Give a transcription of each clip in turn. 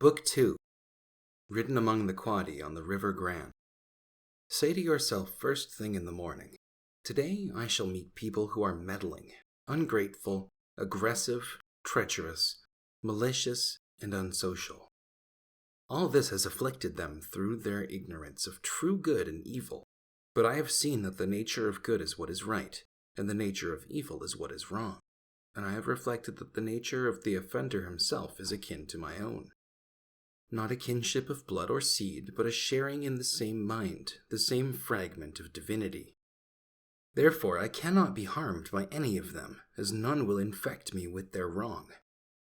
Book 2, written among the Quadi on the River Gran. Say to yourself first thing in the morning, today I shall meet people who are meddling, ungrateful, aggressive, treacherous, malicious, and unsocial. All this has afflicted them through their ignorance of true good and evil, but I have seen that the nature of good is what is right, and the nature of evil is what is wrong, and I have reflected that the nature of the offender himself is akin to my own. Not a kinship of blood or seed, but a sharing in the same mind, the same fragment of divinity. Therefore I cannot be harmed by any of them, as none will infect me with their wrong.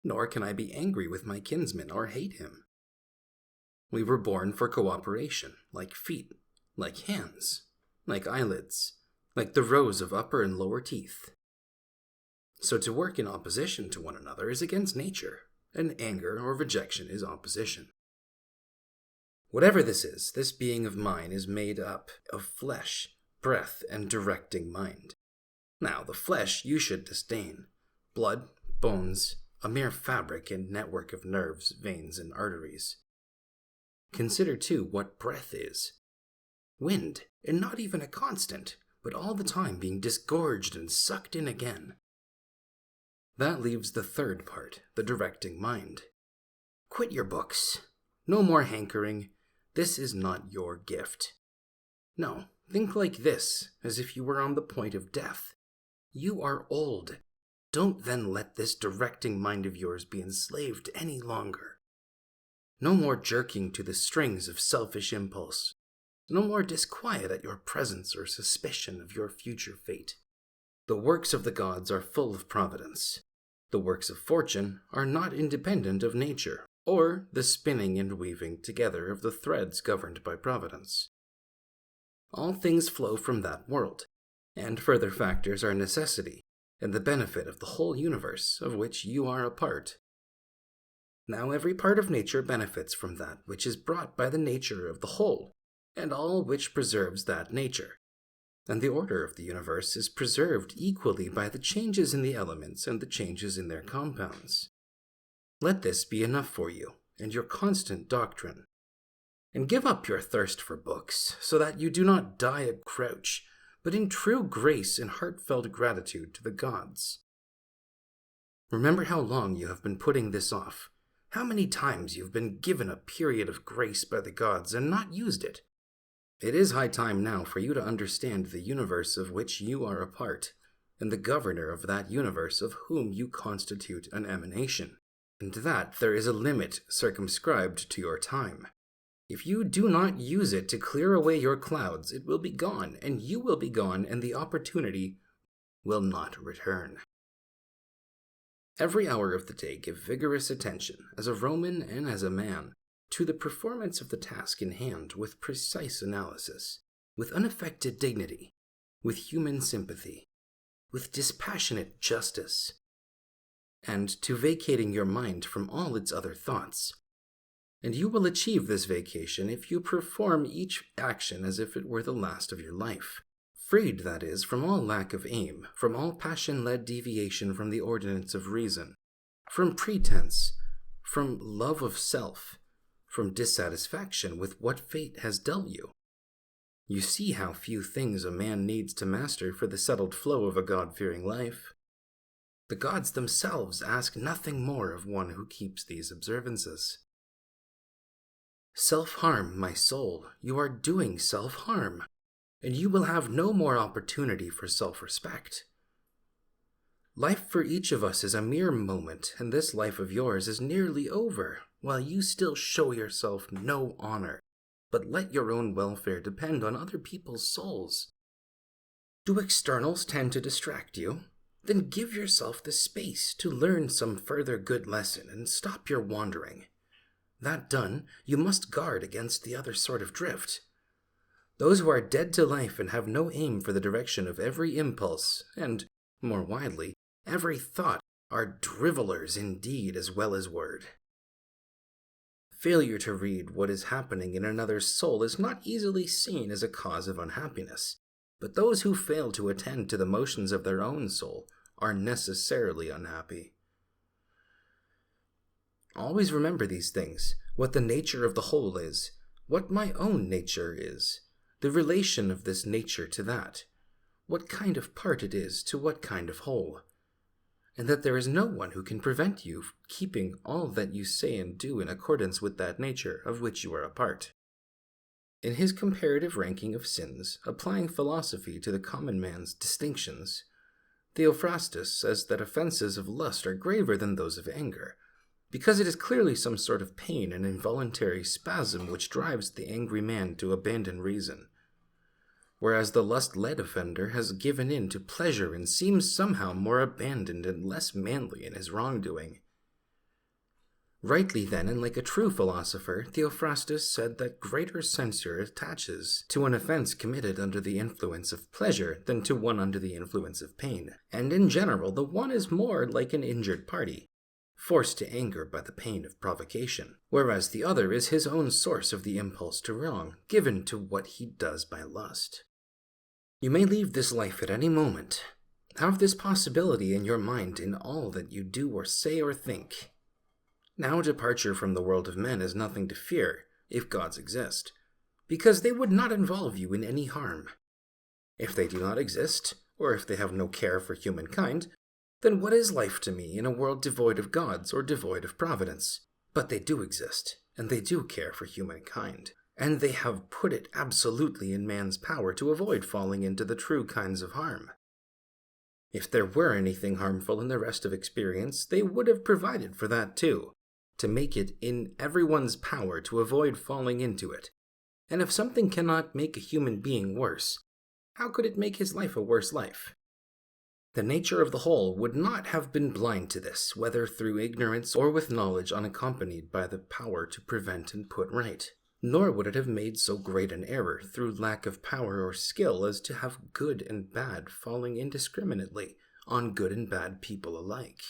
Nor can I be angry with my kinsman or hate him. We were born for cooperation, like feet, like hands, like eyelids, like the rows of upper and lower teeth. So to work in opposition to one another is against nature, and anger or rejection is opposition. Whatever this is, this being of mine is made up of flesh, breath, and directing mind. Now, the flesh you should disdain. Blood, bones, a mere fabric and network of nerves, veins, and arteries. Consider, too, what breath is. Wind, and not even a constant, but all the time being disgorged and sucked in again. That leaves the third part, the directing mind. Quit your books. No more hankering. This is not your gift. No, think like this, as if you were on the point of death. You are old. Don't then let this directing mind of yours be enslaved any longer. No more jerking to the strings of selfish impulse. No more disquiet at your presence or suspicion of your future fate. The works of the gods are full of providence. The works of fortune are not independent of nature, or the spinning and weaving together of the threads governed by providence. All things flow from that world, and further factors are necessity, and the benefit of the whole universe of which you are a part. Now every part of nature benefits from that which is brought by the nature of the whole, and all which preserves that nature. And the order of the universe is preserved equally by the changes in the elements and the changes in their compounds. Let this be enough for you, and your constant doctrine. And give up your thirst for books, so that you do not die a crouch, but in true grace and heartfelt gratitude to the gods. Remember how long you have been putting this off, how many times you have been given a period of grace by the gods and not used it. It is high time now for you to understand the universe of which you are a part, and the governor of that universe of whom you constitute an emanation, and that there is a limit circumscribed to your time. If you do not use it to clear away your clouds, it will be gone, and you will be gone, and the opportunity will not return. Every hour of the day give vigorous attention, as a Roman and as a man, to the performance of the task in hand with precise analysis, with unaffected dignity, with human sympathy, with dispassionate justice, and to vacating your mind from all its other thoughts. And you will achieve this vacation if you perform each action as if it were the last of your life, freed, that is, from all lack of aim, from all passion-led deviation from the ordinance of reason, from pretense, from love of self, from dissatisfaction with what fate has dealt you. You see how few things a man needs to master for the settled flow of a God-fearing life. The gods themselves ask nothing more of one who keeps these observances. Self-harm, my soul, you are doing self-harm, and you will have no more opportunity for self-respect. Life for each of us is a mere moment, and this life of yours is nearly over, while you still show yourself no honor, but let your own welfare depend on other people's souls. Do externals tend to distract you? Then give yourself the space to learn some further good lesson and stop your wandering. That done, you must guard against the other sort of drift. Those who are dead to life and have no aim for the direction of every impulse, and, more widely, every thought, are drivellers in deed as well as word. Failure to read what is happening in another's soul is not easily seen as a cause of unhappiness, but those who fail to attend to the motions of their own soul are necessarily unhappy. Always remember these things, what the nature of the whole is, what my own nature is, the relation of this nature to that, what kind of part it is to what kind of whole, and that there is no one who can prevent you from keeping all that you say and do in accordance with that nature of which you are a part. In his comparative ranking of sins, applying philosophy to the common man's distinctions, Theophrastus says that offenses of lust are graver than those of anger, because it is clearly some sort of pain and involuntary spasm which drives the angry man to abandon reason, whereas the lust-led offender has given in to pleasure and seems somehow more abandoned and less manly in his wrongdoing. Rightly then, and like a true philosopher, Theophrastus said that greater censure attaches to an offense committed under the influence of pleasure than to one under the influence of pain, and in general the one is more like an injured party, forced to anger by the pain of provocation, whereas the other is his own source of the impulse to wrong, given to what he does by lust. You may leave this life at any moment. Have this possibility in your mind in all that you do or say or think. Now departure from the world of men is nothing to fear, if gods exist, because they would not involve you in any harm. If they do not exist, or if they have no care for humankind, then what is life to me in a world devoid of gods or devoid of providence? But they do exist, and they do care for humankind, and they have put it absolutely in man's power to avoid falling into the true kinds of harm. If there were anything harmful in the rest of experience, they would have provided for that too, to make it in everyone's power to avoid falling into it. And if something cannot make a human being worse, how could it make his life a worse life? The nature of the whole would not have been blind to this, whether through ignorance or with knowledge unaccompanied by the power to prevent and put right. Nor would it have made so great an error through lack of power or skill as to have good and bad falling indiscriminately on good and bad people alike.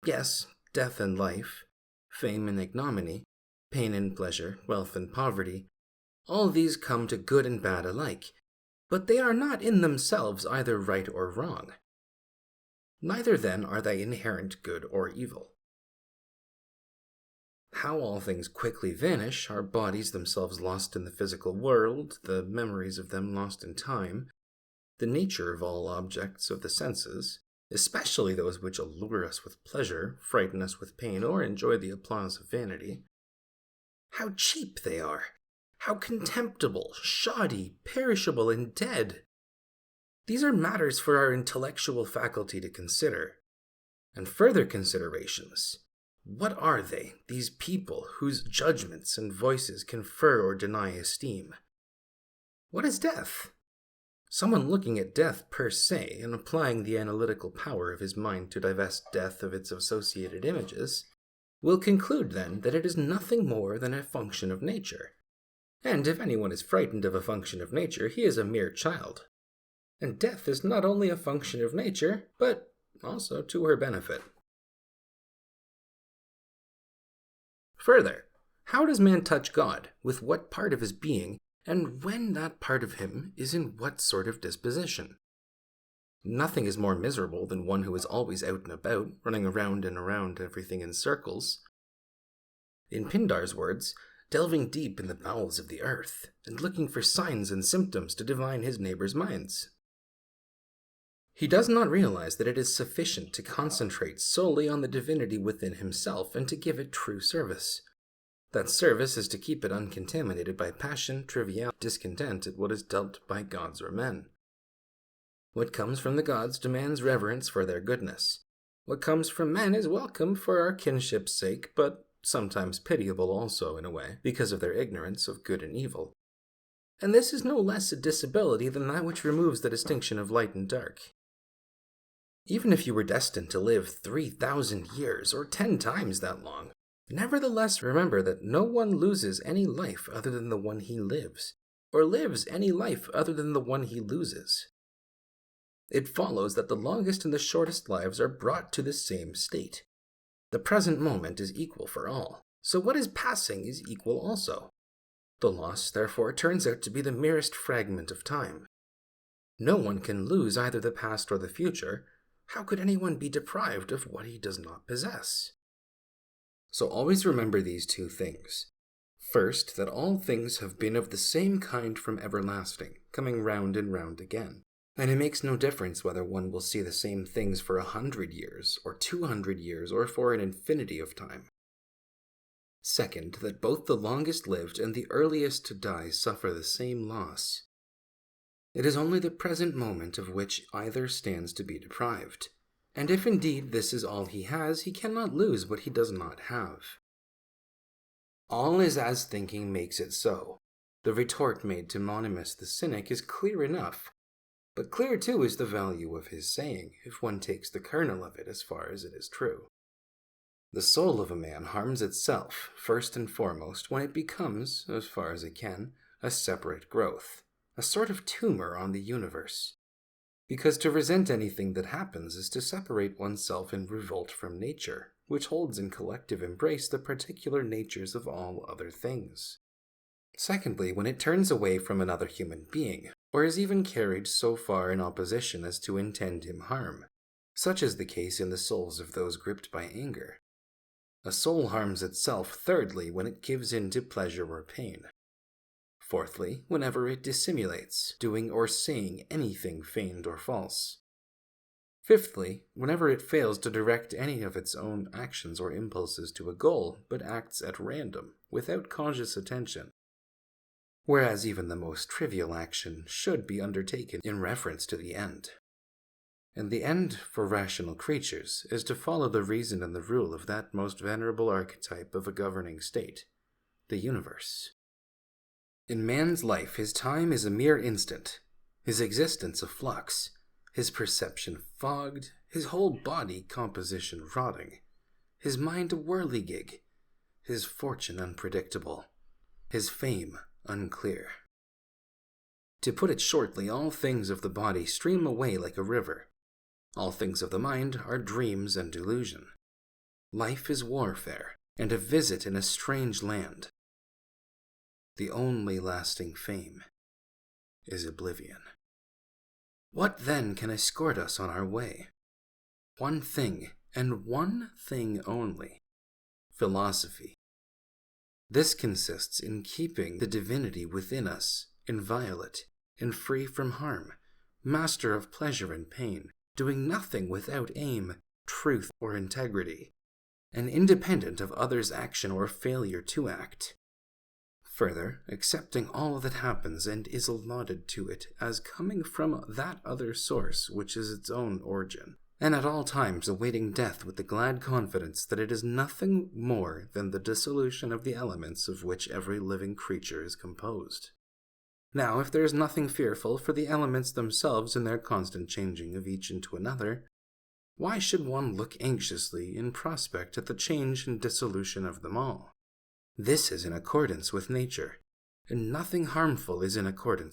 Yes, death and life, fame and ignominy, pain and pleasure, wealth and poverty, all these come to good and bad alike, but they are not in themselves either right or wrong. Neither then are they inherent good or evil. How all things quickly vanish, our bodies themselves lost in the physical world, the memories of them lost in time, the nature of all objects of the senses, especially those which allure us with pleasure, frighten us with pain, or enjoy the applause of vanity. How cheap they are! How contemptible, shoddy, perishable, and dead! These are matters for our intellectual faculty to consider. And further considerations. What are they, these people whose judgments and voices confer or deny esteem? What is death? Someone looking at death per se and applying the analytical power of his mind to divest death of its associated images, will conclude then that it is nothing more than a function of nature. And if anyone is frightened of a function of nature, he is a mere child. And death is not only a function of nature, but also to her benefit. Further, how does man touch God, with what part of his being, and when that part of him is in what sort of disposition? Nothing is more miserable than one who is always out and about, running around and around everything in circles. In Pindar's words, delving deep in the bowels of the earth, and looking for signs and symptoms to divine his neighbors' minds. He does not realize that it is sufficient to concentrate solely on the divinity within himself and to give it true service. That service is to keep it uncontaminated by passion, triviality, discontent at what is dealt by gods or men. What comes from the gods demands reverence for their goodness. What comes from men is welcome for our kinship's sake, but sometimes pitiable also in a way, because of their ignorance of good and evil. And this is no less a disability than that which removes the distinction of light and dark. Even if you were destined to live 3,000 years, or 10 times that long, nevertheless remember that no one loses any life other than the one he lives, or lives any life other than the one he loses. It follows that the longest and the shortest lives are brought to the same state. The present moment is equal for all, so what is passing is equal also. The loss, therefore, turns out to be the merest fragment of time. No one can lose either the past or the future. How could anyone be deprived of what he does not possess? So always remember these two things. First, that all things have been of the same kind from everlasting, coming round and round again. And it makes no difference whether one will see the same things for 100 years, or 200 years, or for an infinity of time. Second, that both the longest lived and the earliest to die suffer the same loss. It is only the present moment of which either stands to be deprived. And if indeed this is all he has, he cannot lose what he does not have. All is as thinking makes it so. The retort made to Monimus the cynic is clear enough, but clear too is the value of his saying, if one takes the kernel of it as far as it is true. The soul of a man harms itself, first and foremost, when it becomes, as far as it can, a separate growth, a sort of tumor on the universe. Because to resent anything that happens is to separate oneself in revolt from nature, which holds in collective embrace the particular natures of all other things. Secondly, when it turns away from another human being, or is even carried so far in opposition as to intend him harm, such is the case in the souls of those gripped by anger. A soul harms itself, thirdly, when it gives in to pleasure or pain. Fourthly, whenever it dissimulates, doing or saying anything feigned or false. Fifthly, whenever it fails to direct any of its own actions or impulses to a goal, but acts at random, without conscious attention. Whereas even the most trivial action should be undertaken in reference to the end. And the end for rational creatures is to follow the reason and the rule of that most venerable archetype of a governing state, the universe. In man's life, his time is a mere instant, his existence a flux, his perception fogged, his whole body composition rotting, his mind a whirligig, his fortune unpredictable, his fame unclear. To put it shortly, all things of the body stream away like a river. All things of the mind are dreams and delusion. Life is warfare, and a visit in a strange land. The only lasting fame is oblivion. What then can escort us on our way? One thing, and one thing only: philosophy. This consists in keeping the divinity within us, inviolate and free from harm, master of pleasure and pain, doing nothing without aim, truth, or integrity, and independent of others' action or failure to act. Further, accepting all that happens and is allotted to it as coming from that other source which is its own origin, and at all times awaiting death with the glad confidence that it is nothing more than the dissolution of the elements of which every living creature is composed. Now, if there is nothing fearful for the elements themselves in their constant changing of each into another, why should one look anxiously in prospect at the change and dissolution of them all? This is in accordance with nature, and nothing harmful is in accordance